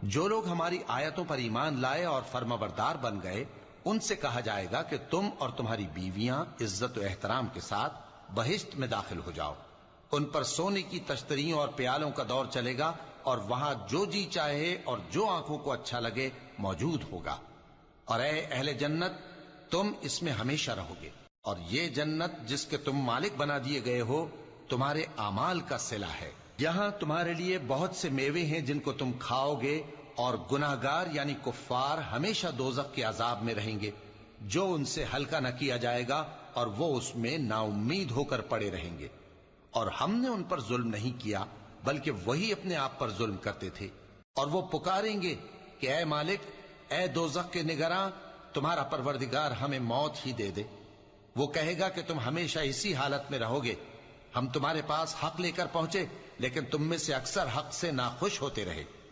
जो लोग हमारी आयतों पर ईमान लाए और फर्माबरदार बन गए, उनसे कहा जाएगा कि तुम और तुम्हारी बीवियां इज्जत और एहतराम के साथ बहिश्त में दाखिल हो जाओ। उन पर सोने की तश्तरियों और प्यालों का दौर चलेगा और वहां जो जी चाहे और जो आंखों को अच्छा लगे मौजूद होगा। और ऐ अहले जन्नत, तुम इसमें हमेशा रहोगे। और ये जन्नत जिसके तुम मालिक बना दिए गए हो, तुम्हारे आमाल का सिला है। यहां तुम्हारे लिए बहुत से मेवे हैं जिनको तुम खाओगे, और गुनाहगार यानी कुफ्फार हमेशा दोजख के अजाब में रहेंगे, जो उनसे हल्का न किया जाएगा और वो उसमें नाउम्मीद होकर पड़े रहेंगे। और हमने उन पर जुल्म नहीं किया, बल्कि वही अपने आप पर जुल्म करते थे। और वो पुकारेंगे कि ऐ मालिक, ऐ दोजख के निगरां, तुम्हारा परवरदिगार हमें मौत ही दे दे। वो कहेगा कि तुम हमेशा इसी हालत में रहोगे। हम तुम्हारे पास हक लेकर पहुंचे, लेकिन तुम में से अक्सर हक से नाखुश होते रहे।